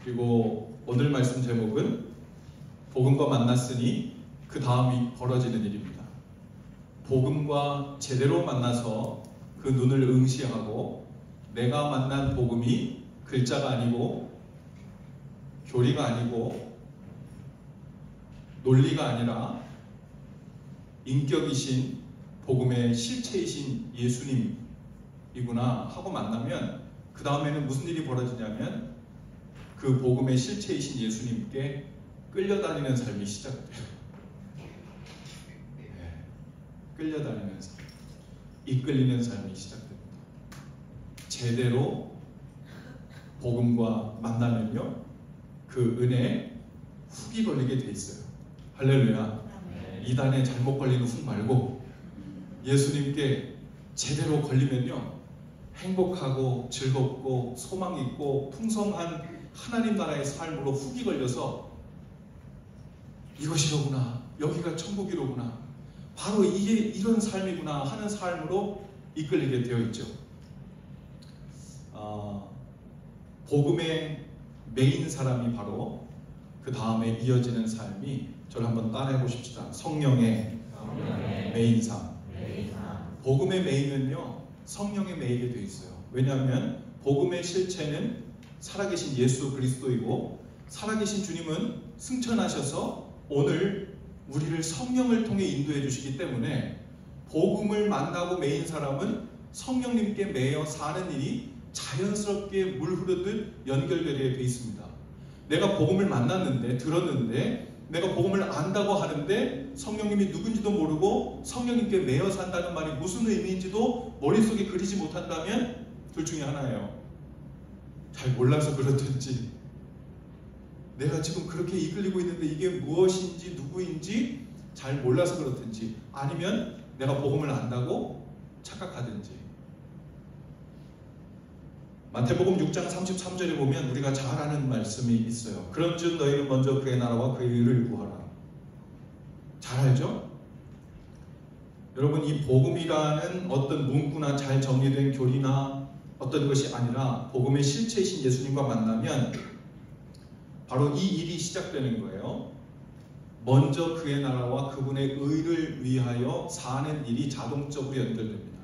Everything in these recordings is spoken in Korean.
그리고 오늘 말씀 제목은 복음과 만났으니 그 다음이 벌어지는 일입니다. 복음과 제대로 만나서 그 눈을 응시하고 내가 만난 복음이 글자가 아니고 교리가 아니고 논리가 아니라 인격이신 복음의 실체이신 예수님이구나 하고 만나면 그 다음에는 무슨 일이 벌어지냐면 그 복음의 실체이신 예수님께 끌려다니는 삶이 시작돼요. 끌려다니는 삶, 이끌리는 삶이 시작됩니다. 제대로 복음과 만나면요 그 은혜에 훅이 걸리게 돼 있어요. 할렐루야. 이단에 잘못 걸리는 훅 말고 예수님께 제대로 걸리면요 행복하고 즐겁고 소망 있고 풍성한 하나님 나라의 삶으로 훅이 걸려서 이것이로구나, 여기가 천국이로구나, 바로 이게 이런 삶이구나 하는 삶으로 이끌리게 되어 있죠. 복음의 메인 사람이 바로 그 다음에 이어지는 삶이, 저를 한번 따라해 보십시다. 성령의 메인 삶. 복음의 메인은요 성령의 메인이 되어 있어요. 왜냐하면 복음의 실체는 살아계신 예수 그리스도이고, 살아계신 주님은 승천하셔서 오늘 우리를 성령을 통해 인도해 주시기 때문에 복음을 만나고 메인 사람은 성령님께 매여 사는 일이 자연스럽게 물 흐르듯 연결되게 되어 있습니다. 내가 복음을 만났는데, 들었는데, 내가 복음을 안다고 하는데 성령님이 누군지도 모르고 성령님께 매여 산다는 말이 무슨 의미인지도 머릿속에 그리지 못한다면 둘 중에 하나예요. 잘 몰라서 그렇든지, 내가 지금 그렇게 이끌리고 있는데 이게 무엇인지 누구인지 잘 몰라서 그렇든지, 아니면 내가 복음을 안다고 착각하든지. 마태복음 6장 33절에 보면 우리가 잘 아는 말씀이 있어요. 그런즉 너희는 먼저 그의 나라와 그의 의를 구하라. 잘 알죠? 여러분, 이 복음이라는 어떤 문구나 잘 정리된 교리나 어떤 것이 아니라 복음의 실체이신 예수님과 만나면 바로 이 일이 시작되는 거예요. 먼저 그의 나라와 그분의 의를 위하여 사는 일이 자동적으로 연결됩니다.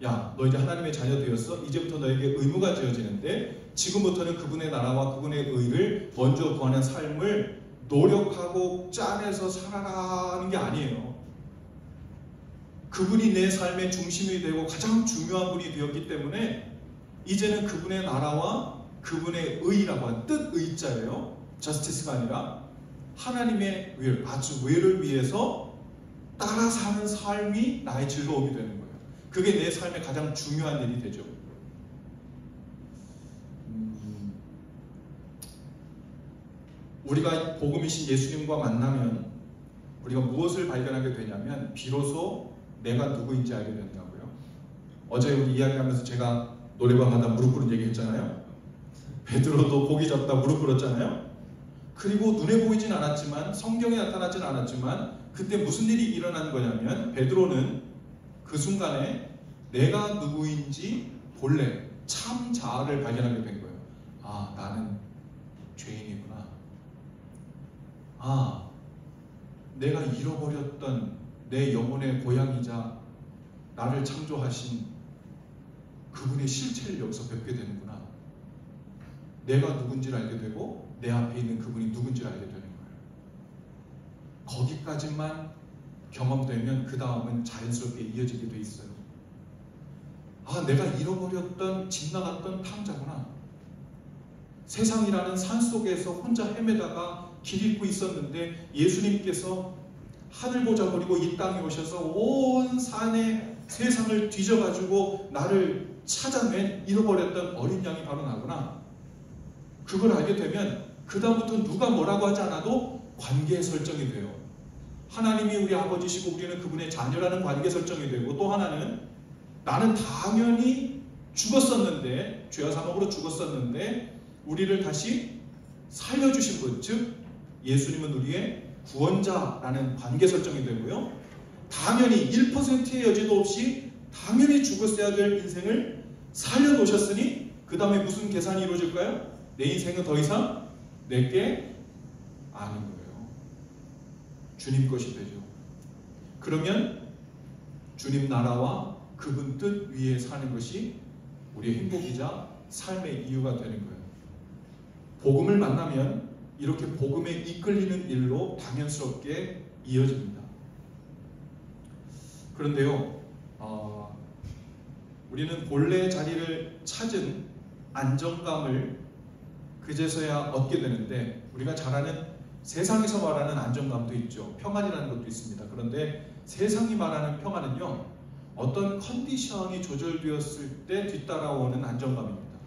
야, 너 이제 하나님의 자녀 되었어? 이제부터 너에게 의무가 지어지는데 지금부터는 그분의 나라와 그분의 의를 먼저 구하는 삶을 노력하고 짜내서 살아가는 게 아니에요. 그분이 내 삶의 중심이 되고 가장 중요한 분이 되었기 때문에 이제는 그분의 나라와 그분의 의라고 하는 뜻 의자예요. 저스티스가 아니라 하나님의 윌, 아주 윌을 위해서 따라 사는 삶이 나의 즐거움이 되는 거예요. 그게 내 삶의 가장 중요한 일이 되죠. 우리가 복음이신 예수님과 만나면 우리가 무엇을 발견하게 되냐면 비로소 내가 누구인지 알게 된다고요. 어제 우리 이야기하면서 제가 노래방 가다 무릎 꿇은 얘기 했잖아요. 베드로도 고기 잡다 무릎 꿇었잖아요. 그리고 눈에 보이진 않았지만, 성경에 나타나진 않았지만 그때 무슨 일이 일어난 거냐면 베드로는 그 순간에 내가 누구인지 본래 참 자아를 발견하게 된 거예요. 아, 나는 죄인이구나. 아, 내가 잃어버렸던 내 영혼의 고향이자 나를 창조하신 그분의 실체를 여기서 뵙게 되는구나. 내가 누군지를 알게 되고 내 앞에 있는 그분이 누군지를 알게 되는 거예요. 거기까지만 경험되면 그 다음은 자연스럽게 이어지게 돼 있어요. 아, 내가 잃어버렸던 집 나갔던 탕자구나. 세상이라는 산속에서 혼자 헤매다가 길 잃고 있었는데 예수님께서 하늘 보자 버리고 이 땅에 오셔서 온 산의 세상을 뒤져가지고 나를 찾아낸 잃어버렸던 어린 양이 바로 나구나. 그걸 알게 되면 그 다음부터 누가 뭐라고 하지 않아도 관계 설정이 돼요. 하나님이 우리 아버지시고 우리는 그분의 자녀라는 관계 설정이 되고, 또 하나는 나는 당연히 죽었었는데, 죄와 사망으로 죽었었는데 우리를 다시 살려주신 분, 즉 예수님은 우리의 구원자라는 관계 설정이 되고요. 당연히 1%의 여지도 없이 당연히 죽었어야 될 인생을 살려놓으셨으니 그 다음에 무슨 계산이 이루어질까요? 내 인생은 더 이상 내게 아닌 거예요. 주님 것이 되죠. 그러면 주님 나라와 그분 뜻 위에 사는 것이 우리의 행복이자 삶의 이유가 되는 거예요. 복음을 만나면 이렇게 복음에 이끌리는 일로 당연스럽게 이어집니다. 그런데요, 우리는 본래 자리를 찾은 안정감을 그제서야 얻게 되는데, 우리가 잘 아는 세상에서 말하는 안정감도 있죠. 평안이라는 것도 있습니다. 그런데 세상이 말하는 평안은요, 어떤 컨디션이 조절되었을 때 뒤따라오는 안정감입니다.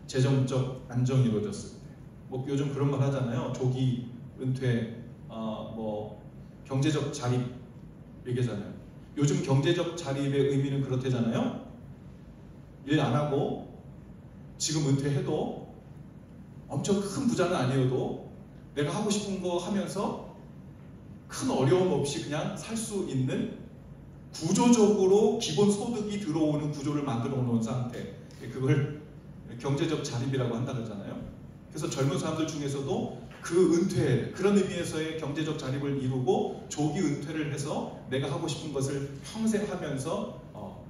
재정적 안정이 이루어졌을 때, 뭐 요즘 그런 말 하잖아요. 조기 은퇴, 경제적 자립 얘기잖아요. 요즘 경제적 자립의 의미는 그렇대잖아요. 일 안 하고 지금 은퇴해도 엄청 큰 부자는 아니어도 내가 하고 싶은 거 하면서 큰 어려움 없이 그냥 살 수 있는, 구조적으로 기본 소득이 들어오는 구조를 만들어 놓은 상태, 그걸 경제적 자립이라고 한다 그러잖아요. 그래서 젊은 사람들 중에서도 그 은퇴, 그런 의미에서의 경제적 자립을 이루고 조기 은퇴를 해서 내가 하고 싶은 것을 평생 하면서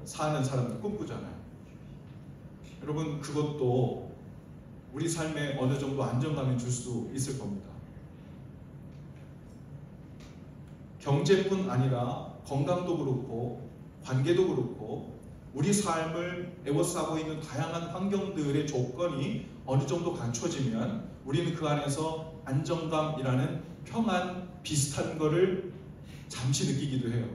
사는 사람들 꿈꾸잖아요. 여러분, 그것도 우리 삶에 어느 정도 안정감을 줄 수 있을 겁니다. 경제뿐 아니라 건강도 그렇고 관계도 그렇고 우리 삶을 에워싸고 있는 다양한 환경들의 조건이 어느 정도 갖춰지면 우리는 그 안에서 안정감이라는 평안 비슷한 거를 잠시 느끼기도 해요.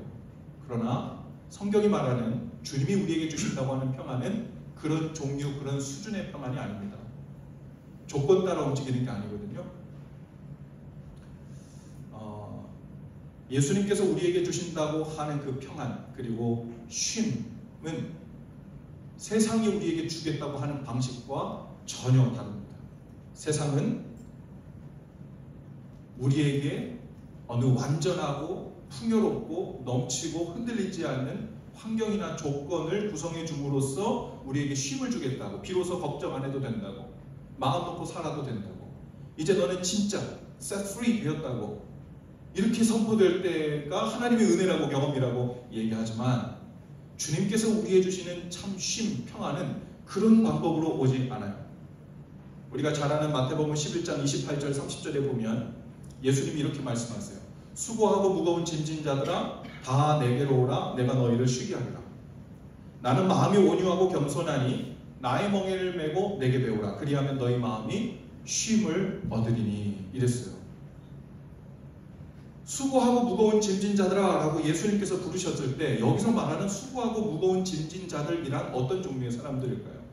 그러나 성경이 말하는 주님이 우리에게 주신다고 하는 평안은 그런 종류, 그런 수준의 평안이 아닙니다. 조건 따라 움직이는 게 아니거든요. 예수님께서 우리에게 주신다고 하는 그 평안, 그리고 쉼은 세상이 우리에게 주겠다고 하는 방식과 전혀 다릅니다. 세상은 우리에게 어느 완전하고 풍요롭고 넘치고 흔들리지 않는 환경이나 조건을 구성해 줌으로써 우리에게 쉼을 주겠다고, 비로소 걱정 안 해도 된다고, 마음 놓고 살아도 된다고, 이제 너는 진짜 set free 되었다고, 이렇게 선포될 때가 하나님의 은혜라고 경험이라고 얘기하지만, 주님께서 우리에게 주시는 참 쉼, 평안은 그런 방법으로 오지 않아요. 우리가 잘 아는 마태복음 11장 28절 30절에 보면 예수님이 이렇게 말씀하세요. 수고하고 무거운 짐진 자들아 다 내게로 오라. 내가 너희를 쉬게 하리라. 나는 마음이 온유하고 겸손하니 나의 멍에를 메고 내게 배우라. 그리하면 너희 마음이 쉼을 얻으리니. 이랬어요. 수고하고 무거운 짐진 자들아 라고 예수님께서 부르셨을 때 여기서 말하는 수고하고 무거운 짐진 자들이란 어떤 종류의 사람들일까요?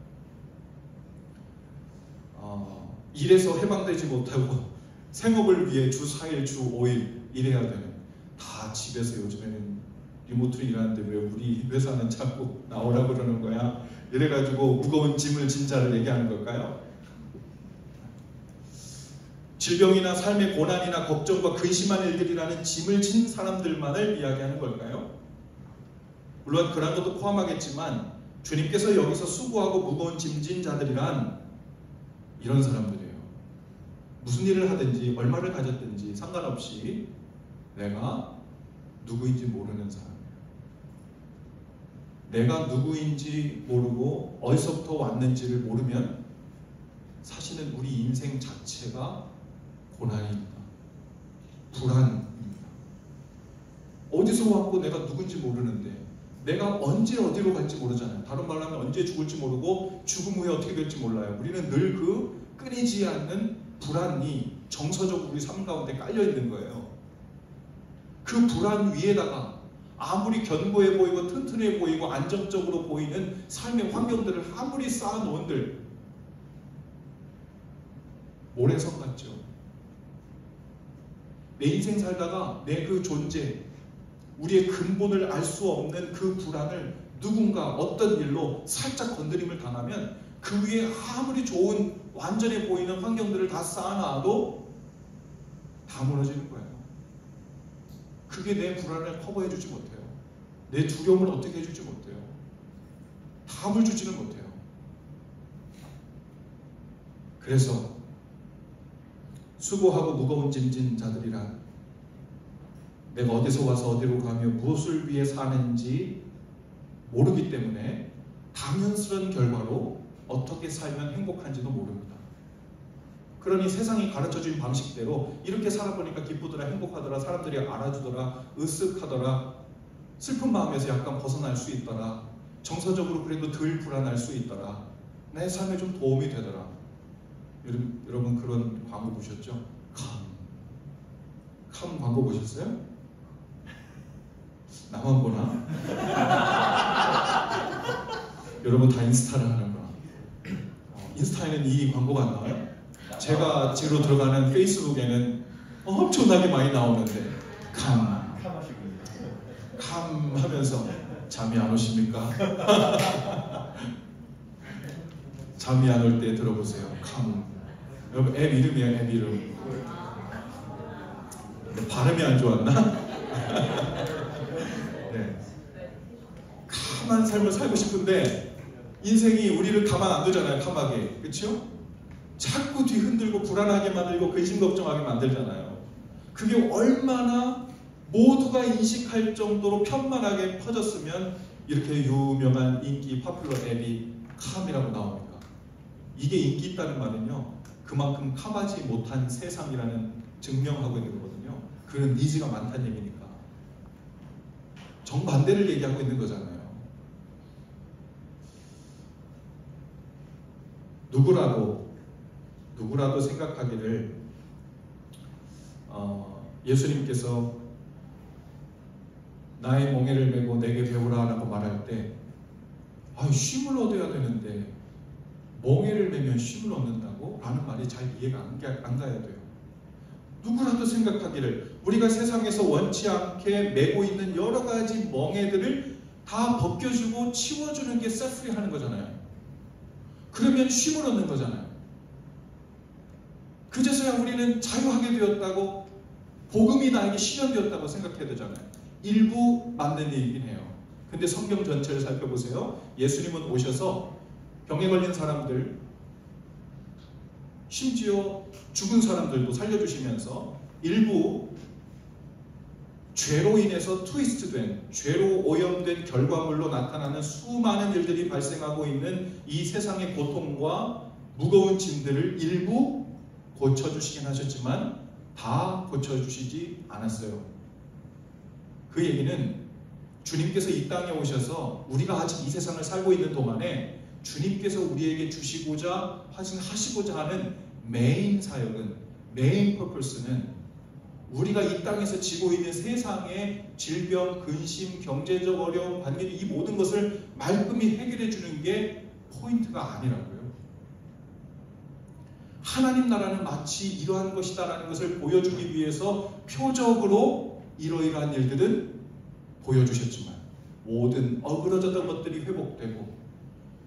일에서 해방되지 못하고 생업을 위해 주 4일, 주 5일 일해야 되는, 다 집에서 요즘에는 리모트로 일하는데 왜 우리 회사는 자꾸 나오라 그러는 거야? 이래가지고 무거운 짐을 진 자를 얘기하는 걸까요? 질병이나 삶의 고난이나 걱정과 근심한 일들이라는 짐을 진 사람들만을 이야기하는 걸까요? 물론 그런 것도 포함하겠지만 주님께서 여기서 수고하고 무거운 짐진 자들이란 이런 사람들이에요. 무슨 일을 하든지 얼마를 가졌든지 상관없이 내가 누구인지 모르는 사람이에요. 내가 누구인지 모르고 어디서부터 왔는지를 모르면 사실은 우리 인생 자체가 고난입니다. 불안입니다. 어디서 왔고 내가 누군지 모르는데, 내가 언제 어디로 갈지 모르잖아요. 다른 말로 하면 언제 죽을지 모르고 죽음 후에 어떻게 될지 몰라요. 우리는 늘 그 끊이지 않는 불안이 정서적으로 우리 삶 가운데 깔려 있는 거예요. 그 불안 위에다가 아무리 견고해 보이고 튼튼해 보이고 안정적으로 보이는 삶의 환경들을 아무리 쌓아놓은들 모래성 같죠. 내 인생 살다가 내 그 존재, 우리의 근본을 알 수 없는 그 불안을 누군가 어떤 일로 살짝 건드림을 당하면 그 위에 아무리 좋은 완전해 보이는 환경들을 다 쌓아놔도 다 무너지는 거예요. 그게 내 불안을 커버해 주지 못해요. 내 두려움을 어떻게 해주지 못해요. 답을 주지는 못해요. 그래서 수고하고 무거운 짐진 자들이라. 내가 어디서 와서 어디로 가며 무엇을 위해 사는지 모르기 때문에 당연스러운 결과로 어떻게 살면 행복한지도 모릅니다. 그러니 세상이 가르쳐준 방식대로 이렇게 살아보니까 기쁘더라, 행복하더라, 사람들이 알아주더라, 으쓱하더라, 슬픈 마음에서 약간 벗어날 수 있더라, 정서적으로 그래도 덜 불안할 수 있더라, 내 삶에 좀 도움이 되더라. 여러분 그런 광고 보셨죠? 캄 광고 보셨어요? 나만 보나? 여러분 다 인스타를 하는구나. 인스타에는 이 광고가 안 나와요? 제가 지금 들어가는 페이스북에는 엄청나게 많이 나오는데 캄 하면서 잠이 안 오십니까? 잠이 안 올 때 들어보세요. 캄. 여러분 앱 이름이에요. 앱 이름. 발음이 안 좋았나? 네. 캄한 삶을 살고 싶은데 인생이 우리를 가만 안 두잖아요. 캄하게. 그렇죠? 자꾸 뒤흔들고 불안하게 만들고 근심 걱정하게 만들잖아요. 그게 얼마나 모두가 인식할 정도로 편만하게 퍼졌으면 이렇게 유명한 인기 파퓰러 앱이 캄이라고 나옵니까? 이게 인기 있다는 말은요, 그만큼 캄하지 못한 세상이라는 증명하고 있는 거거든요. 그런 니즈가 많다는 얘기니까. 정반대를 얘기하고 있는 거잖아요. 누구라도 생각하기를 예수님께서 나의 멍에를 메고 내게 배우라 라고 말할 때 쉼을 얻어야 되는데 멍에를 메면 쉼을 얻는다고? 라는 말이 잘 이해가 안 가야 돼요. 누구라도 생각하기를 우리가 세상에서 원치 않게 메고 있는 여러 가지 멍에들을 다 벗겨주고 치워주는 게 셀프리 하는 거잖아요. 그러면 쉼을 얻는 거잖아요. 그제서야 우리는 자유하게 되었다고, 복음이 나에게 실현되었다고 생각해야 되잖아요. 일부 맞는 얘기긴 해요. 근데 성경 전체를 살펴보세요. 예수님은 오셔서 병에 걸린 사람들, 심지어 죽은 사람들도 살려주시면서 일부 죄로 인해서 트위스트된, 죄로 오염된 결과물로 나타나는 수많은 일들이 발생하고 있는 이 세상의 고통과 무거운 짐들을 일부 고쳐주시긴 하셨지만 다 고쳐주시지 않았어요. 그 얘기는 주님께서 이 땅에 오셔서 우리가 아직 이 세상을 살고 있는 동안에 주님께서 우리에게 주시고자 하시고자 하는 메인 사역은, 메인 퍼포스는 우리가 이 땅에서 지고 있는 세상의 질병, 근심, 경제적 어려움, 반기도 이 모든 것을 말끔히 해결해 주는 게 포인트가 아니라고요. 하나님 나라는 마치 이러한 것이다라는 것을 보여주기 위해서 표적으로 이러이러한 일들은 보여주셨지만 모든 어그러졌던 것들이 회복되고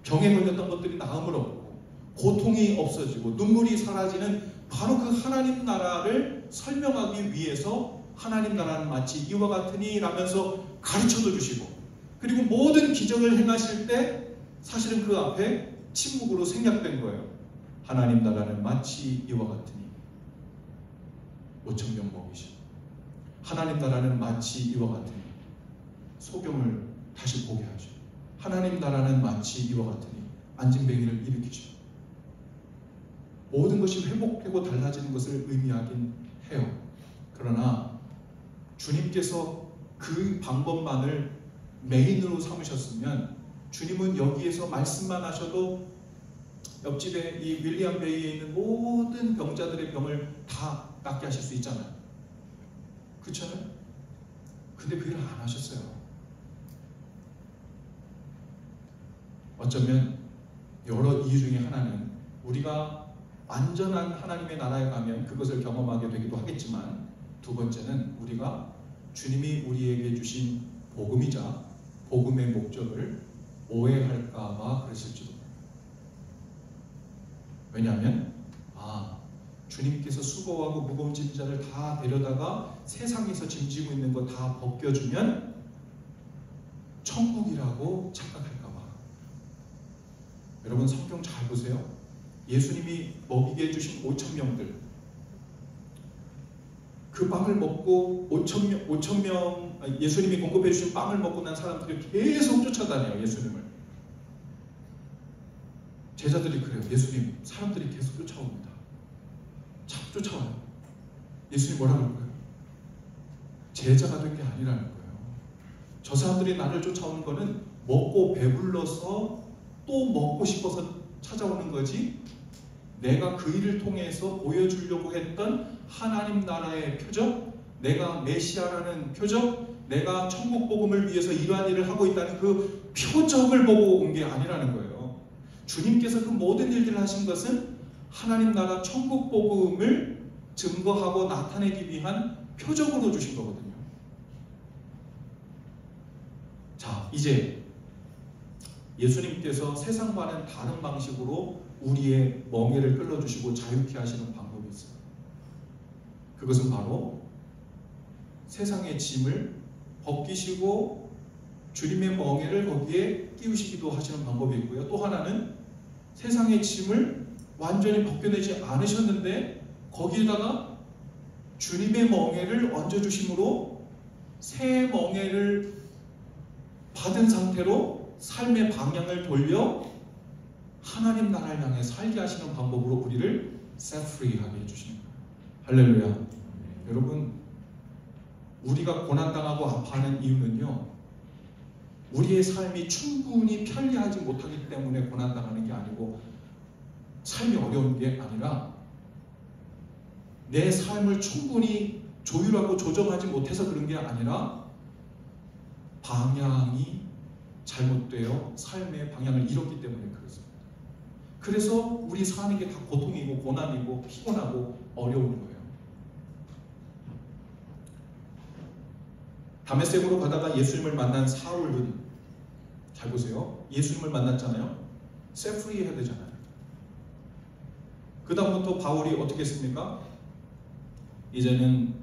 병에 걸렸던 것들이 나음을 얻고 고통이 없어지고 눈물이 사라지는 바로 그 하나님 나라를 설명하기 위해서 하나님 나라는 마치 이와 같으니 라면서 가르쳐도 주시고, 그리고 모든 기적을 행하실 때 사실은 그 앞에 침묵으로 생략된 거예요. 하나님 나라는 마치 이와 같으니 5,000명 먹이시고, 하나님 나라는 마치 이와 같으니 소경을 다시 보게 하시고, 하나님 나라는 마치 이와 같으니 안진뱅이를 일으키시고, 모든 것이 회복되고 달라지는 것을 의미하긴 해요. 그러나 주님께서 그 방법만을 메인으로 삼으셨으면 주님은 여기에서 말씀만 하셔도 옆집에 이 윌리엄 베이에 있는 모든 병자들의 병을 다 낫게 하실 수 있잖아요. 그렇잖아요? 근데 그 일을 안 하셨어요. 어쩌면 여러 이유 중에 하나는 우리가 완전한 하나님의 나라에 가면 그것을 경험하게 되기도 하겠지만, 두 번째는 우리가 주님이 우리에게 주신 복음이자 복음의 목적을 오해할까 봐 그러실지도. 왜냐하면 주님께서 수고하고 무거운 짐자를 다 데려다가 세상에서 짐지고 있는 거 다 벗겨주면 천국이라고 착각할까 봐. 여러분 성경 잘 보세요. 예수님이 먹이게 해주신 5,000명들, 그 빵을 먹고 5천 명 예수님이 공급해 주신 빵을 먹고 난 사람들이 계속 쫓아다녀요. 예수님을. 제자들이 그래요. 예수님, 사람들이 계속 쫓아옵니다. 참 쫓아와요. 예수님 뭐라 그럴까요? 제자가 된 게 아니라는 거예요. 저 사람들이 나를 쫓아오는 거는 먹고 배불러서 또 먹고 싶어서 찾아오는 거지, 내가 그 일을 통해서 보여주려고 했던 하나님 나라의 표적, 내가 메시아라는 표적, 내가 천국 복음을 위해서 이러한 일을 하고 있다는 그 표적을 보고 온 게 아니라는 거예요. 주님께서 그 모든 일들을 하신 것은 하나님 나라 천국 복음을 증거하고 나타내기 위한 표적으로 주신 거거든요. 자, 이제 예수님께서 세상과는 다른 방식으로 우리의 멍에를 끌어주시고 자유케 하시는 방법이 있어요. 그것은 바로 세상의 짐을 벗기시고 주님의 멍에를 거기에 끼우시기도 하시는 방법이 있고요. 또 하나는 세상의 짐을 완전히 벗겨내지 않으셨는데 거기에다가 주님의 멍에를 얹어주심으로 새 멍에를 받은 상태로 삶의 방향을 돌려 하나님 나라를 향해 살게 하시는 방법으로 우리를 set free 하게 해주시는 거예요. 할렐루야. 여러분, 우리가 고난당하고 아파하는 이유는요, 우리의 삶이 충분히 편리하지 못하기 때문에 고난당하는 게 아니고, 삶이 어려운 게 아니라 내 삶을 충분히 조율하고 조정하지 못해서 그런 게 아니라 방향이 잘못되어 삶의 방향을 잃었기 때문에 그렇습니다. 그래서 우리 사는 게 다 고통이고 고난이고 피곤하고 어려운 거예요. 다메섹으로 가다가 예수님을 만난 사울은, 잘 보세요. 예수님을 만났잖아요. 셋프리 해야 되잖아요. 그 다음부터 바울이 어떻게 했습니까? 이제는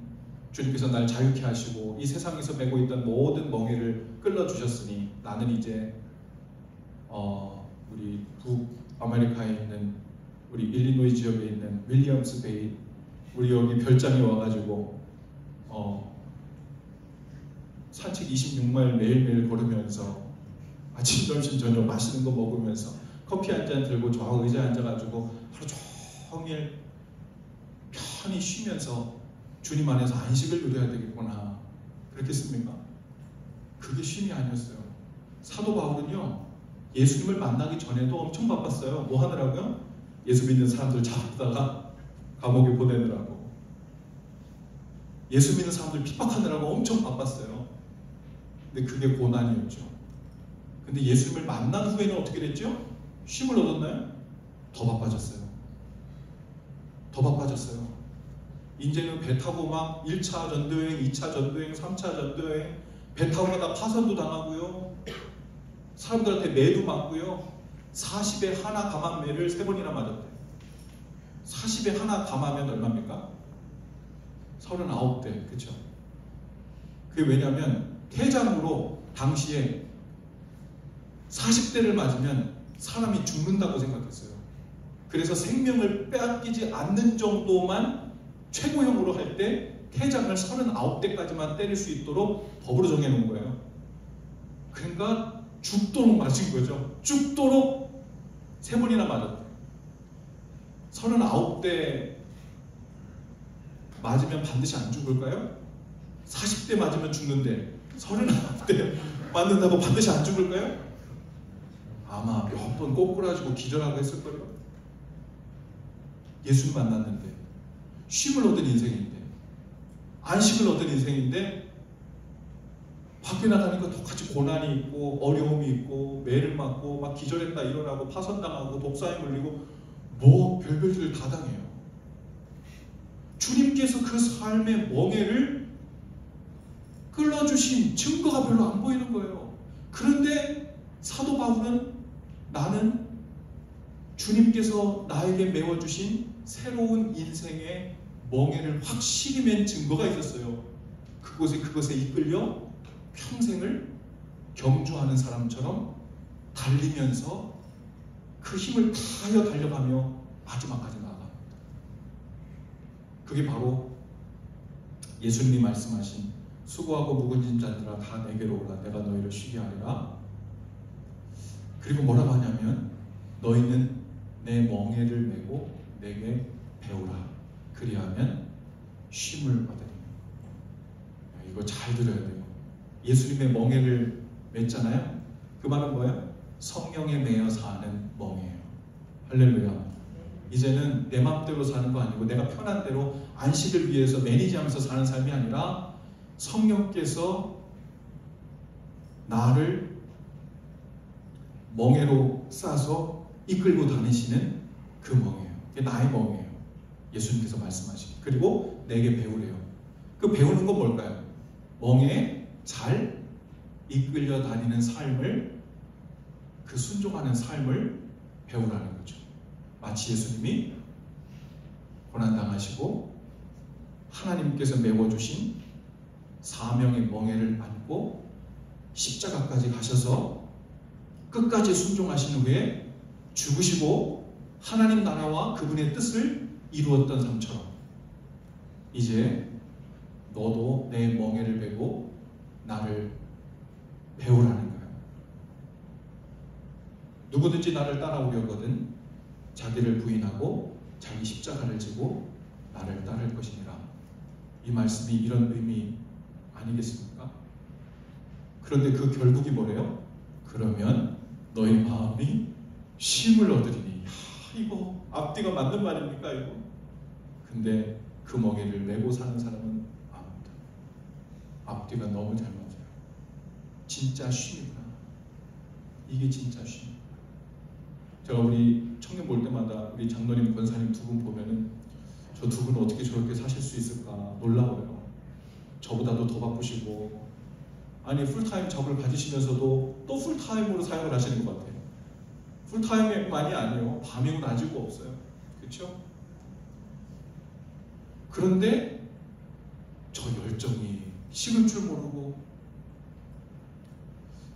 주님께서 날 자유케 하시고 이 세상에서 메고 있던 모든 멍에를 끌어주셨으니 나는 이제 우리 북아메리카에 있는 우리 일리노이 지역에 있는 윌리엄스 베이, 우리 여기 별장에 와가지고 산책 26마일 매일매일 걸으면서 아침, 점심, 저녁 맛있는 거 먹으면서 커피 한 잔 들고 저 의자에 앉아가지고 하루 종일 편히 쉬면서 주님 안에서 안식을 누려야 되겠구나, 그렇겠습니까? 그게 쉼이 아니었어요. 사도 바울은요, 예수님을 만나기 전에도 엄청 바빴어요. 뭐 하느라고요? 예수 믿는 사람들 잡다가 감옥에 보내느라고, 예수 믿는 사람들 핍박하느라고 엄청 바빴어요. 근데 그게 고난이었죠. 근데 예수님을 만난 후에는 어떻게 됐죠? 쉼을 얻었나요? 더 바빠졌어요. 더 바빠졌어요. 이제는 배 타고 막 1차 전도여행, 2차 전도여행, 3차 전도여행, 배 타고 가다 파선도 당하고요, 사람들한테 매도 맞고요, 40에 하나 감한 매를 3번이나 맞았대요. 40에 하나 감하면 얼마입니까? 39대, 그쵸? 그게 왜냐면 태장으로 당시에 40대를 맞으면 사람이 죽는다고 생각했어요. 그래서 생명을 빼앗기지 않는 정도만 최고형으로 할 때 태장을 39대까지만 때릴 수 있도록 법으로 정해놓은 거예요. 그러니까 죽도록 맞은 거죠. 죽도록 3번이나 맞았대요. 39대 맞으면 반드시 안 죽을까요? 40대 맞으면 죽는데 39대 맞는다고 반드시 안 죽을까요? 아마 몇 번 꼬꾸라지고 기절하고 했을 거예요. 예수님 만났는데, 쉼을 얻은 인생인데, 안식을 얻은 인생인데, 밖에 나가니까 똑같이 고난이 있고 어려움이 있고 매를 맞고 막 기절했다 일어나고 파선당하고 독사에 물리고 뭐 별별들 다 당해요. 주님께서 그 삶의 멍에를 끌어주신 증거가 별로 안 보이는 거예요. 그런데 사도 바울은 나는 주님께서 나에게 메워주신 새로운 인생의 멍에를 확실히 맨 증거가 있었어요. 그것에 이끌려 평생을 경주하는 사람처럼 달리면서 그 힘을 다하여 달려가며 마지막까지 나아갑니다. 그게 바로 예수님이 말씀하신 수고하고 무거운 자들아 다 내게로 오라 내가 너희를 쉬게 하리라. 그리고 뭐라고 하냐면 너희는 내 멍에를 메고 내게 배우라 그리하면 쉼을 얻으리라. 이거 잘 들어야 돼요. 예수님의 멍에를 맸잖아요. 그 말은 뭐예요? 성령에 매여 사는 멍에예요. 할렐루야. 이제는 내 마음대로 사는 거 아니고 내가 편한 대로 안식을 위해서 매니지하면서 사는 삶이 아니라 성령께서 나를 멍에로 싸서 이끌고 다니시는 그 멍에예요. 그게 나의 멍에예요. 예수님께서 말씀하시기. 그리고 내게 배우래요. 그 배우는 건 뭘까요? 멍에 잘 이끌려 다니는 삶을, 그 순종하는 삶을 배우라는 거죠. 마치 예수님이 고난당하시고 하나님께서 메워주신 사명의 멍에를 안고 십자가까지 가셔서 끝까지 순종하신 후에 죽으시고 하나님 나라와 그분의 뜻을 이루었던 삶처럼 이제 너도 내 멍에를 메고 나를 배우라는 거예요. 누구든지 나를 따라오려거든 자기를 부인하고 자기 십자가를 지고 나를 따를 것이니라. 이 말씀이 이런 의미 아니겠습니까? 그런데 그 결국이 뭐래요? 그러면 너희 마음이 쉼을 얻으리니. 이거 앞뒤가 맞는 말입니까 이거? 근데 그 멍에를 메고 사는 사람은 아무도 앞뒤가 너무 잘 맞아요. 진짜 쉼이구나. 이게 진짜 쉼. 제가 우리 청년 볼 때마다 우리 장로님, 권사님 두 분 보면은 저 두 분은 어떻게 저렇게 사실 수 있을까 놀라워요. 저보다도 더 바쁘시고, 아니 풀타임 잡을 가지시면서도 또 풀타임으로 사역을 하시는 것 같아요. 풀타임만이 아니에요. 밤이고 낮이고 없어요. 그렇죠? 그런데 저 열정이 식을 줄 모르고,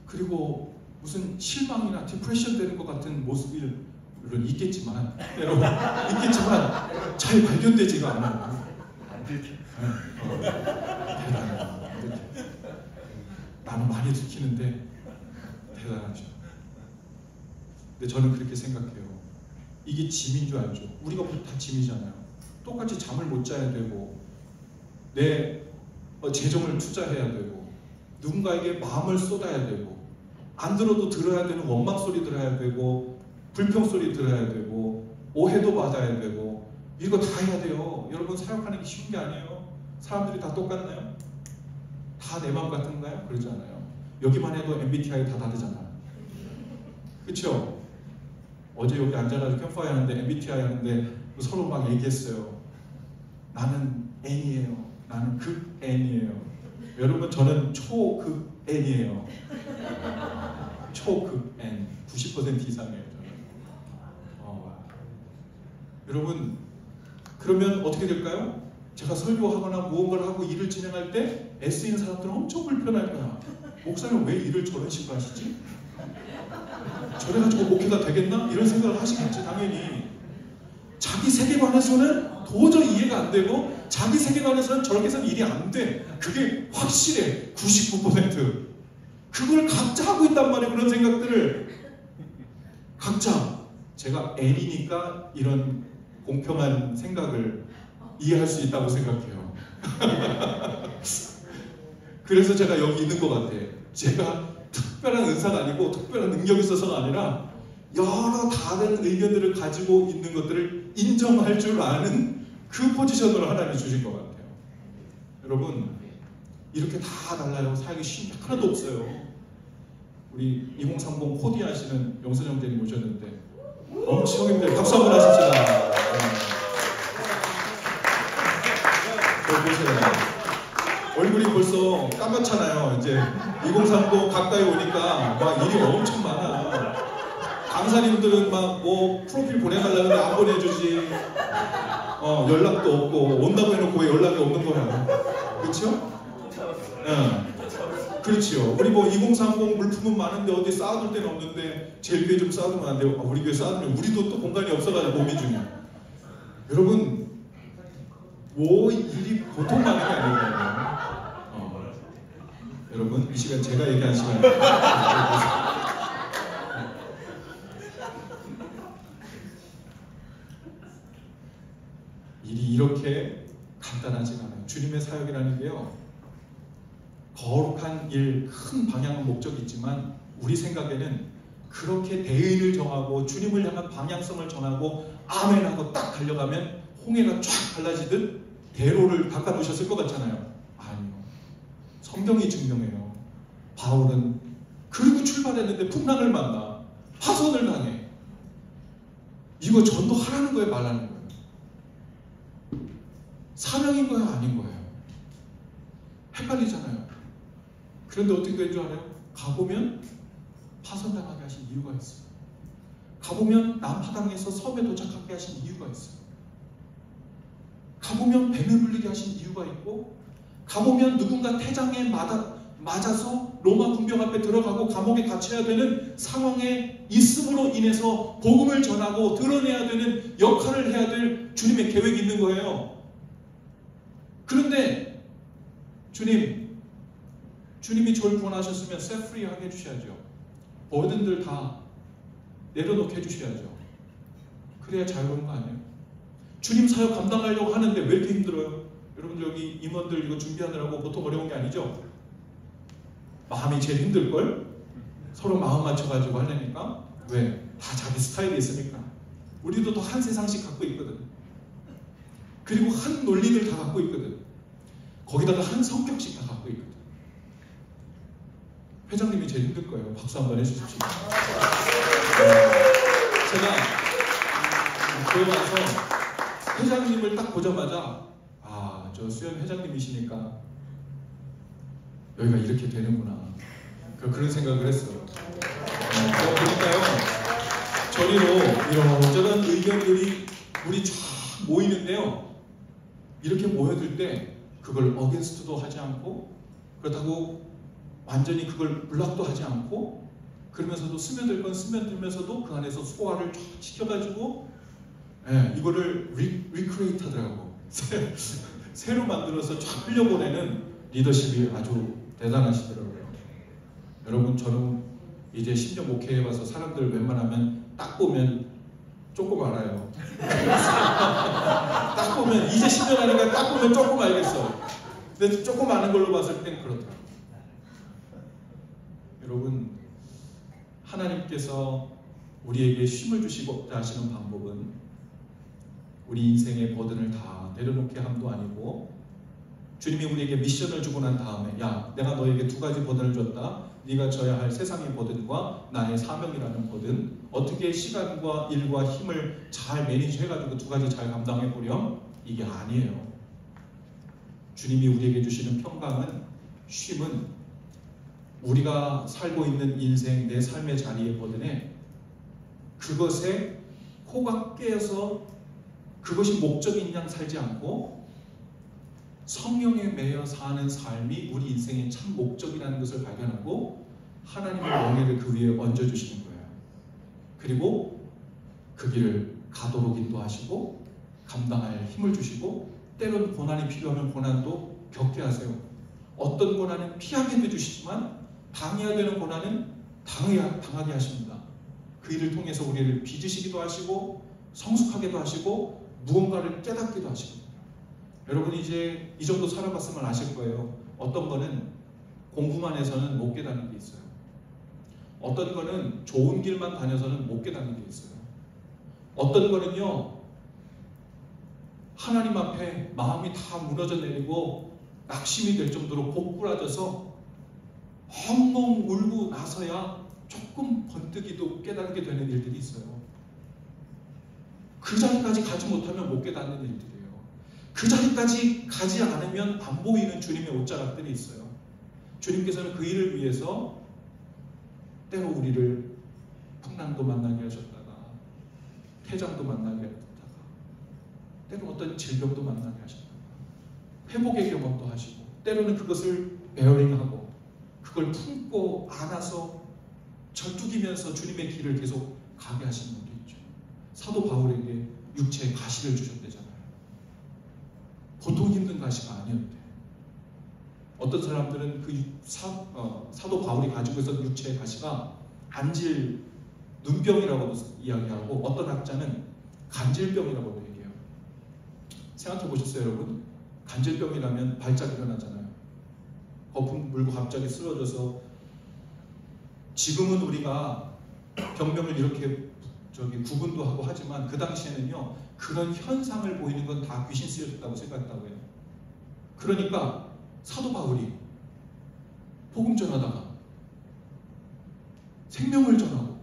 그리고 무슨 실망이나 디프레션 되는 것 같은 모습이 물론 있겠지만, 여러분 있겠지만 잘 발견되지가 않아요. 대단해요. 나는 많이 들키는데 대단하죠. 근데 저는 그렇게 생각해요. 이게 짐인 줄 알죠? 우리가 다 짐이잖아요. 똑같이 잠을 못 자야 되고, 내 재정을 투자해야 되고, 누군가에게 마음을 쏟아야 되고, 안 들어도 들어야 되는 원망 소리 들어야 되고, 불평 소리 들어야 되고, 오해도 받아야 되고, 이거 다 해야 돼요. 여러분 사역하는 게 쉬운 게 아니에요. 사람들이 다 똑같나요? 다 내 마음 같은가요? 그러지 않아요. 여기만 해도 MBTI 다 다르잖아요. 그렇죠? 어제 여기 앉아가지고 캠프파이어 하는데 MBTI 하는데 서로 막 얘기했어요. 나는 N이에요. 나는 극 N이에요. 여러분 저는 초극 N이에요. 초극 N 90% 이상이에요. 저는. 여러분 그러면 어떻게 될까요? 제가 설교하거나 무언가를 하고 일을 진행할 때 S인 사람들은 엄청 불편할 거야. 목사님 왜 일을 저런 식으로 하시지? 저래가지고 목회가 되겠나? 이런 생각을 하시겠지 당연히. 자기 세계관에서는 도저히 이해가 안 되고, 자기 세계관에서는 저렇게 해서는 일이 안 돼. 그게 확실해. 99%. 그걸 각자 하고 있단 말이에요. 그런 생각들을 각자. 제가 N이니까 이런 공평한 생각을 이해할 수 있다고 생각해요. 그래서 제가 여기 있는 것 같아요. 제가 특별한 은사가 아니고 특별한 능력이 있어서가 아니라 여러 다른 의견들을 가지고 있는 것들을 인정할 줄 아는 그 포지션으로 하나님이 주신 것 같아요. 여러분 이렇게 다 달라요. 사역이 쉬운 게 하나도 없어요. 우리 2030 코디 하시는 영선 형제님 오셨는데 엄청 힘들어요. 박수 한번 하십시다. 보세요. 얼굴이 벌써 까맣잖아요. 이제 2030 가까이 오니까 막 일이 엄청 많아. 강사님들은 막 뭐 프로필 보내달라는데 안 보내주지. 연락도 없고, 온다고 해놓고 왜 연락이 없는 거야. 그렇죠? 그렇죠. 우리 뭐 2030 물품은 많은데 어디 쌓아둘 데는 없는데 제일 교회 좀 쌓아두면 안 돼요? 우리 교회 쌓아두면 우리도 또 공간이 없어가지고 고민 중이야. 여러분 뭐 일이 보통 많은 게 아니에요. 여러분 이 시간 제가 얘기한 시간이에요. 일이 이렇게 간단하지가 않아요. 주님의 사역이라는 게요, 거룩한 일, 큰 방향은 목적이 있지만 우리 생각에는 그렇게 대의를 정하고 주님을 향한 방향성을 전하고 아멘하고 딱 달려가면 홍해가 쫙 갈라지듯 대로를 닦아놓으셨을 것 같잖아요. 아니요. 성경이 증명해요. 바울은 그리고 출발했는데 풍랑을 만나 파손을 당해. 이거 전도하라는 거예요, 말하는 거예요? 사명인 거야, 아닌 거예요? 헷갈리잖아요. 그런데 어떻게 된 줄 알아요? 가보면 파손당하게 하신 이유가 있어요. 가보면 남파당에서 섬에 도착하게 하신 이유가 있어요. 가보면 뱀에 물리게 하신 이유가 있고, 가보면 누군가 태장에 맞아서 로마 군병 앞에 들어가고 감옥에 갇혀야 되는 상황에 있음으로 인해서 복음을 전하고 드러내야 되는 역할을 해야 될 주님의 계획이 있는 거예요. 그런데 주님이 저를 구원하셨으면 셋프리 하게 해주셔야죠. 버든들 다 내려놓게 해주셔야죠. 그래야 자유로운 거 아니에요? 주님 사역 감당하려고 하는데 왜 이렇게 힘들어요? 여러분들 여기 임원들 이거 준비하느라고 보통 어려운 게 아니죠? 마음이 제일 힘들걸? 서로 마음 맞춰가지고 하려니까. 왜? 다 자기 스타일이 있으니까. 우리도 또 한 세상씩 갖고 있거든. 그리고 한 논리들 다 갖고 있거든. 거기다가 한 성격씩 다 갖고 있거든. 회장님이 제일 힘들 거예요. 박수 한번 해주십시오. 제가 교회 와서 회장님을 딱 보자마자 저 수연 회장님이시니까 여기가 이렇게 되는구나. 그런 생각을 했어요. 보니까요, 저리로 이런저런 의견들이 우리 쫙 모이는데요, 이렇게 모여들 때 그걸 어게인스트도 하지 않고, 그렇다고 완전히 그걸 블락도 하지 않고, 그러면서도 스며들 건 스며들면서도 그 안에서 소화를 쫙 시켜가지고, 이거를 리크리에이트 하더라고. 새로 만들어서 쫙 흘려보내는 리더십이 아주 대단하시더라고요. 여러분, 저는 이제 10년 목회해봐서 사람들 웬만하면 딱 보면 조금 알아요. 딱 보면 이제 10년 하니까 딱 보면 조금 알겠어. 근데 조금 아는 걸로 봤을 땐 그렇더라고요. 여러분, 하나님께서 우리에게 쉼을 주시고자 하시는 방법은 우리 인생의 버든을 다 내려놓게 함도 아니고, 주님이 우리에게 미션을 주고 난 다음에 야, 내가 너에게 두 가지 버든을 줬다. 네가 져야 할 세상의 버든과 나의 사명이라는 버든, 어떻게 시간과 일과 힘을 잘 매니지해가지고 두 가지 잘 감당해보렴? 이게 아니에요. 주님이 우리에게 주시는 평강은, 쉼은 우리가 살고 있는 인생, 내 삶의 자리의 버든에 그것에 코가 깨어서 그것이 목적인 양 살지 않고 성령에 매여 사는 삶이 우리 인생의 참 목적이라는 것을 발견하고 하나님의 영예를 그 위에 얹어주시는 거예요. 그리고 그 길을 가도록 인도하시고 감당할 힘을 주시고, 때론 고난이 필요하면 고난도 겪게 하세요. 어떤 고난은 피하게 해주시지만 당해야 되는 고난은 당하게 하십니다. 그 일을 통해서 우리를 빚으시기도 하시고 성숙하게도 하시고 무언가를 깨닫기도 하시거든요. 여러분이 이제 이 정도 살아봤으면 아실 거예요. 어떤 거는 공부만 해서는 못 깨닫는 게 있어요. 어떤 거는 좋은 길만 다녀서는 못 깨닫는 게 있어요. 어떤 거는요, 하나님 앞에 마음이 다 무너져 내리고 낙심이 될 정도로 고꾸라져서 엉엉 울고 나서야 조금 번뜩이도 깨닫게 되는 일들이 있어요. 그 자리까지 가지 못하면 못 깨닫는 일들이에요. 그 자리까지 가지 않으면 안 보이는 주님의 옷자락들이 있어요. 주님께서는 그 일을 위해서 때로 우리를 풍랑도 만나게 하셨다가 태장도 만나게 하셨다가 때로 어떤 질병도 만나게 하셨다가 회복의 경험도 하시고, 때로는 그것을 베어링하고 그걸 품고 안아서 절뚝이면서 주님의 길을 계속 가게 하시는 분도 있죠. 사도 바울에게 육체의 가시를 주셨대잖아요. 보통 힘든 가시가 아니었대. 어떤 사람들은 그 사도 바울이 가지고 있었던 육체의 가시가 안질 눈병이라고도 이야기하고, 어떤 학자는 간질병이라고도 얘기해요. 생각해 보셨어요, 여러분? 간질병이라면 발작 일어나잖아요. 거품 물고 갑자기 쓰러져서. 지금은 우리가 병명을 이렇게 구분도 하고 하지만 그 당시에는요, 그런 현상을 보이는 건 다 귀신 쓰여졌다고 생각했다고 해요. 그러니까 사도 바울이 복음 전하다가 생명을 전하고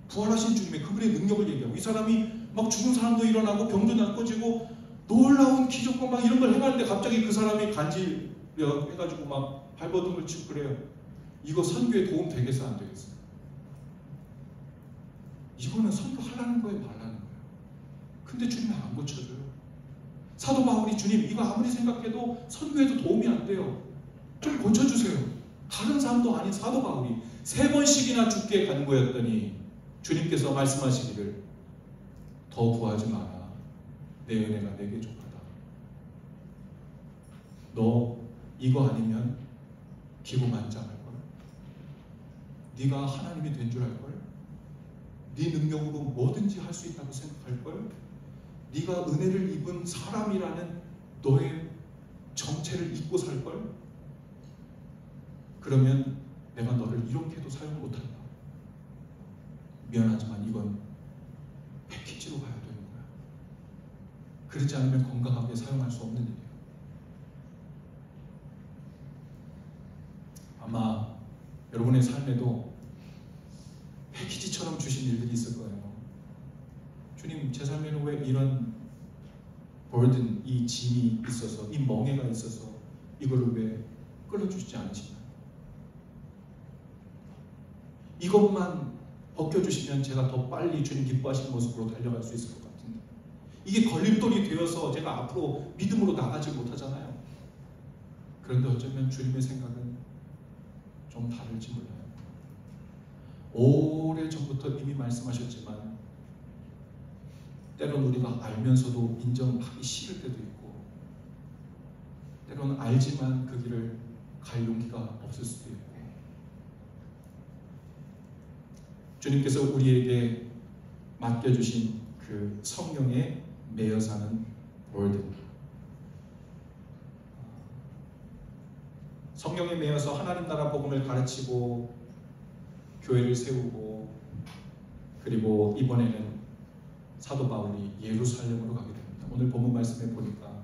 부활하신 주님의 그분의 능력을 얘기하고, 이 사람이 막 죽은 사람도 일어나고 병도 낫고지고 놀라운 기적과 막 이런 걸 행하는데 갑자기 그 사람이 간질병 해가지고 막 발버둥을 치고 그래요. 이거 선교에 도움 되겠어 안 되겠어? 이거는 선교하라는 거예요, 말라는 거예요? 근데 주님이 안 고쳐줘요. 사도 바울이 주님 이거 아무리 생각해도 선교에도 도움이 안 돼요. 좀 고쳐주세요. 다른 사람도 아닌 사도 바울이 3번씩이나 죽게 간 거였더니 주님께서 말씀하시기를 더 구하지 마라. 내 은혜가 내게 족하다. 너 이거 아니면 기고만장할걸. 네가 하나님이 된 줄 알걸. 네 능력으로 뭐든지 할 수 있다고 생각할걸. 네가 은혜를 입은 사람이라는 너의 정체를 잊고 살걸. 그러면 내가 너를 이렇게도 사용 못한다. 미안하지만 이건 패키지로 가야 되는 거야. 그러지 않으면 건강하게 사용할 수 없는 일이에요. 아마 여러분의 삶에도 패키지처럼 주신 일들이 있을 거예요. 주님, 제 삶에는 왜 이런 burden, 이 짐이 있어서, 이 멍해가 있어서 이거를 왜 끌어주시지 않으시나? 이것만 벗겨주시면 제가 더 빨리 주님 기뻐하시는 모습으로 달려갈 수 있을 것 같은데, 이게 걸림돌이 되어서 제가 앞으로 믿음으로 나가지 못하잖아요. 그런데 어쩌면 주님의 생각은 좀 다를지 몰라요. 오래전부터 이미 말씀하셨지만 때로는 우리가 알면서도 인정하기 싫을 때도 있고, 때로는 알지만 그 길을 갈 용기가 없을 수도 있고, 주님께서 우리에게 맡겨주신 그 성령에 매여 사는 볼든, 성령에 매여서 하나님 나라 복음을 가르치고 교회를 세우고, 그리고 이번에는 사도 바울이 예루살렘으로 가게 됩니다. 오늘 본문 말씀에 보니까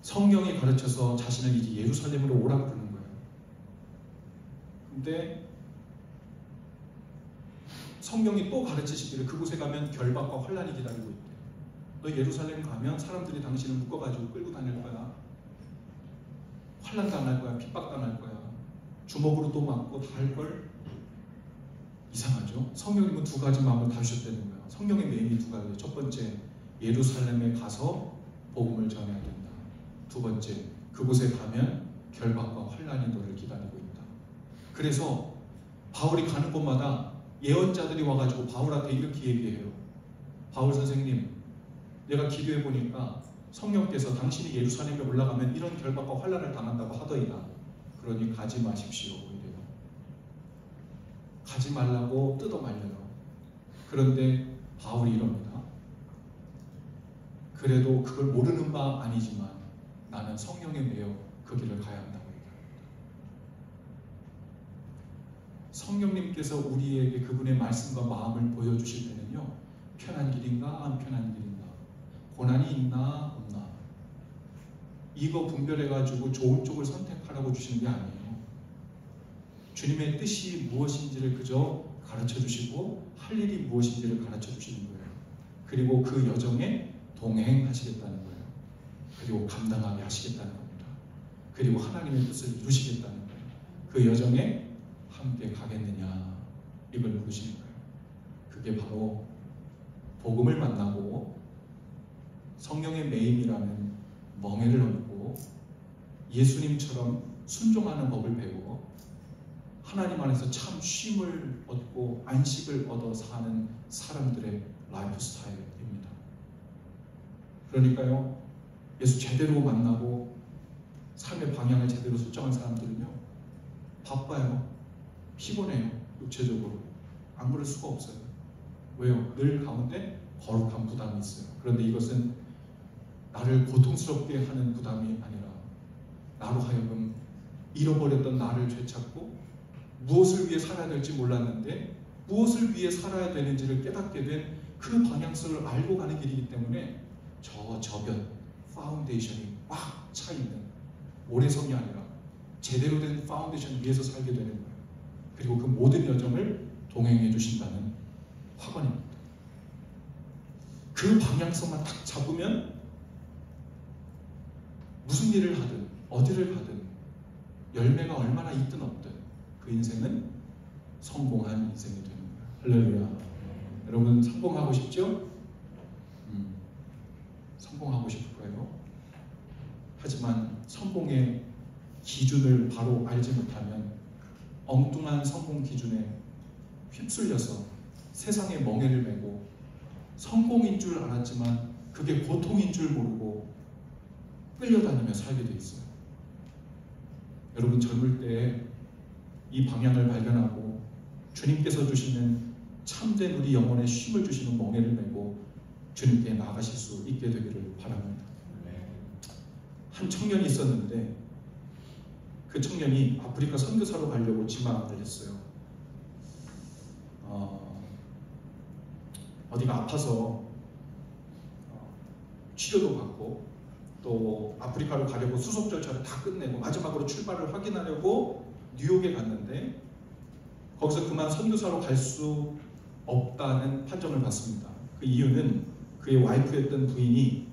성령이 가르쳐서 자신을 이제 예루살렘으로 오라고 그러는 거예요. 근데 성령이 또 가르치시기를 그곳에 가면 결박과 환란이 기다리고 있대. 너 예루살렘 가면 사람들이 당신을 묶어가지고 끌고 다닐 거야. 환란 당할 거야. 핍박 당할 거야. 주먹으로 또 맞고 다 할걸. 이상하죠? 성령님은 2가지 마음을 다 주셨다는 거예요. 성령의 메인이 2가지예요. 첫 번째, 예루살렘에 가서 복음을 전해야 된다. 2번째, 그곳에 가면 결박과 환란이 너를 기다리고 있다. 그래서 바울이 가는 곳마다 예언자들이 와가지고 바울한테 이렇게 얘기해요. 바울 선생님, 내가 기도해 보니까 성령께서 당신이 예루살렘에 올라가면 이런 결박과 환란을 당한다고 하더이다. 그러니 가지 마십시오. 이래요. 가지 말라고 뜯어 말려요. 그런데 바울이 이럽니다. 그래도 그걸 모르는 바 아니지만 나는 성령에 매여 그 길을 가야 한다고 얘기합니다. 성령님께서 우리에게 그분의 말씀과 마음을 보여주실 때는요, 편한 길인가 안 편한 길인가, 고난이 있나 없나, 이거 분별해가지고 좋은 쪽을 선택하라고 주시는 게 아니에요. 주님의 뜻이 무엇인지를 그저 가르쳐 주시고 할 일이 무엇인지를 가르쳐 주시는 거예요. 그리고 그 여정에 동행하시겠다는 거예요. 그리고 감당하게 하시겠다는 겁니다. 그리고 하나님의 뜻을 이루시겠다는 거예요. 그 여정에 함께 가겠느냐, 이걸 물으시는 거예요. 그게 바로 복음을 만나고 성령의 매임이라는 멍에를 얻고 예수님처럼 순종하는 법을 배우고 하나님 안에서 참 쉼을 얻고 안식을 얻어 사는 사람들의 라이프 스타일입니다. 그러니까요, 예수 제대로 만나고 삶의 방향을 제대로 설정한 사람들은요, 바빠요, 피곤해요, 육체적으로. 안 그럴 수가 없어요. 왜요? 늘 가운데 거룩한 부담이 있어요. 그런데 이것은 나를 고통스럽게 하는 부담이 아니라 나로 하여금 잃어버렸던 나를 되찾고 무엇을 위해 살아야 될지 몰랐는데 무엇을 위해 살아야 되는지를 깨닫게 된 그 방향성을 알고 가는 길이기 때문에 저변, 파운데이션이 꽉 차 있는 모래성이 아니라 제대로 된 파운데이션 위에서 살게 되는 거예요. 그리고 그 모든 여정을 동행해 주신다는 확언입니다. 그 방향성만 딱 잡으면 무슨 일을 하든 어디를 가든 열매가 얼마나 있든 없든 그 인생은 성공한 인생이 되는 거예요. 할렐루야. 여러분 성공하고 싶죠? 성공하고 싶을 거예요. 하지만 성공의 기준을 바로 알지 못하면 엉뚱한 성공 기준에 휩쓸려서 세상의 멍에를 메고 성공인 줄 알았지만 그게 고통인 줄 모르고 끌려다니며 살게 돼 있어요. 여러분 젊을 때 이 방향을 발견하고 주님께서 주시는 참된 우리 영혼에 쉼을 주시는 멍에를 메고 주님께 나아가실 수 있게 되기를 바랍니다. 한 청년이 있었는데 그 청년이 아프리카 선교사로 가려고 지망을 했어요. 어디가 아파서 치료도 받고 또 아프리카로 가려고 수속 절차를 다 끝내고 마지막으로 출발을 확인하려고 뉴욕에 갔는데 거기서 그만 선교사로 갈 수 없다는 판정을 받습니다. 그 이유는 그의 와이프였던 부인이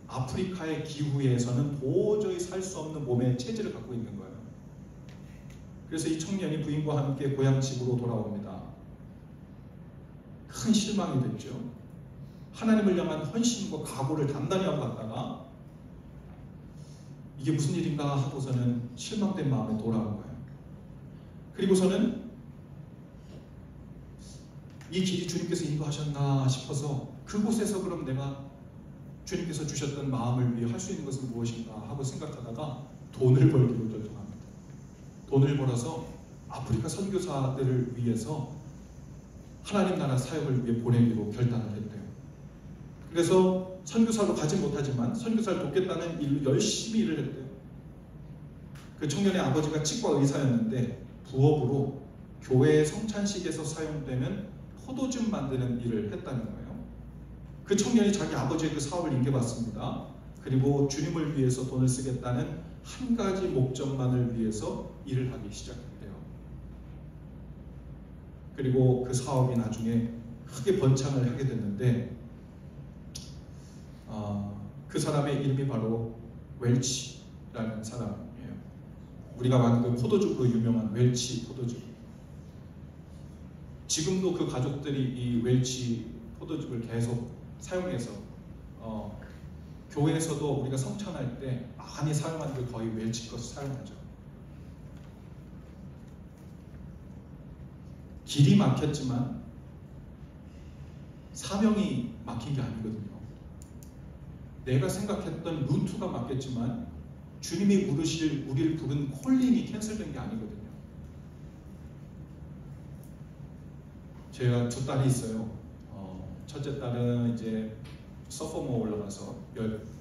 아프리카의 기후에서는 도저히 살 수 없는 몸의 체질을 갖고 있는 거예요. 그래서 이 청년이 부인과 함께 고향 집으로 돌아옵니다. 큰 실망이 됐죠. 하나님을 향한 헌신과 각오를 단단히 하고 갔다가 이게 무슨 일인가 하고서는 실망된 마음에 돌아온 거예요. 그리고서는 이 길이 주님께서 인도하셨나 싶어서 그곳에서 그럼 내가 주님께서 주셨던 마음을 위해 할 수 있는 것은 무엇인가 하고 생각하다가 돈을 벌기로 결정합니다. 돈을 벌어서 아프리카 선교사들을 위해서 하나님 나라 사역을 위해 보내기로 결단을 했대요. 그래서 선교사로 가지 못하지만 선교사를 돕겠다는 일로 열심히 일을 했대요. 그 청년의 아버지가 치과 의사였는데 부업으로 교회 성찬식에서 사용되는 포도즙 만드는 일을 했다는 거예요. 그 청년이 자기 아버지의 그 사업을 인계받습니다. 그리고 주님을 위해서 돈을 쓰겠다는 한 가지 목적만을 위해서 일을 하기 시작했대요. 그리고 그 사업이 나중에 크게 번창을 하게 됐는데 그 사람의 이름이 바로 웰치라는 사람이에요. 우리가 만든 그 포도즙, 그 유명한 웰치 포도즙. 지금도 그 가족들이 이 웰치 포도즙을 계속 사용해서 교회에서도 우리가 성찬할 때 많이 사용하는 게 거의 웰치 것을 사용하죠. 길이 막혔지만 사명이 막힌 게 아니거든요. 내가 생각했던 루트가 막혔지만 주님이 우리를 부른 콜링이 캔슬된 게 아니거든요. 제가 두 딸이 있어요. 첫째 딸은 이제 서포모 올라가서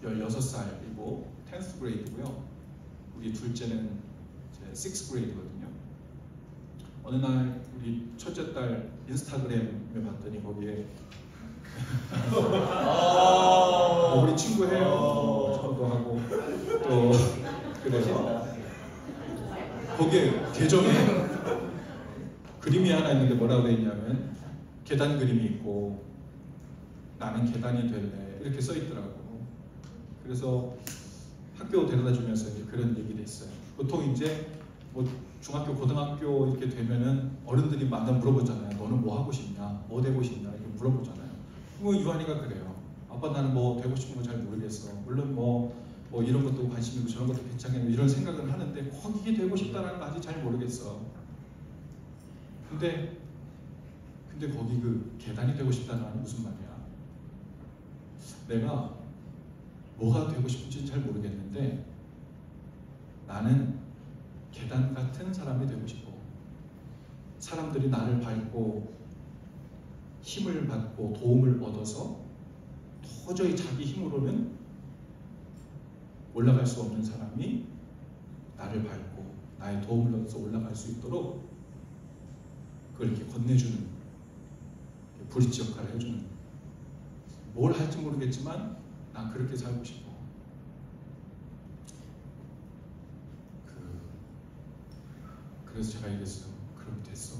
16살이고 10th 그레이드고요. 우리 둘째는 이제 6th 그레이드거든요. 어느 날 우리 첫째 딸 인스타그램에 봤더니 거기에 우리 친구해요. 저도 하고 또 그래서 거기에 계정에 그림이 하나 있는데 뭐라고 되어 있냐면 계단 그림이 있고 나는 계단이 될래 이렇게 써 있더라고. 그래서 학교 데려다 주면서 이제 그런 얘기를 했어요. 보통 이제 뭐 중학교, 고등학교 이렇게 되면은 어른들이 만나 물어보잖아요. 너는 뭐 하고 싶냐, 뭐 되고 싶냐 이렇게 물어보잖아요. 뭐 유한이가 그래요. 아빠 나는 뭐 되고 싶은 거 잘 모르겠어. 물론 뭐 이런 것도 관심 있고 저런 것도 괜찮겠네 이런 생각을 하는데 거기 되고 싶다라는 거 아직 잘 모르겠어. 근데 거기 그 계단이 되고 싶다는 말은 무슨 말이야? 내가 뭐가 되고 싶은지는 잘 모르겠는데 나는 계단 같은 사람이 되고 싶어. 사람들이 나를 밟고 힘을 받고 도움을 얻어서 도저히 자기 힘으로는 올라갈 수 없는 사람이 나를 밟고 나의 도움을 얻어서 올라갈 수 있도록 그걸 이렇게 건네주는, 브릿지 역할을 해주는, 뭘 할지 모르겠지만 난 그렇게 살고 싶어. 그래서 제가 얘기했어요. 그럼 됐어.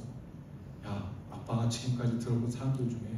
야, 아빠가 지금까지 들어본 사람들 중에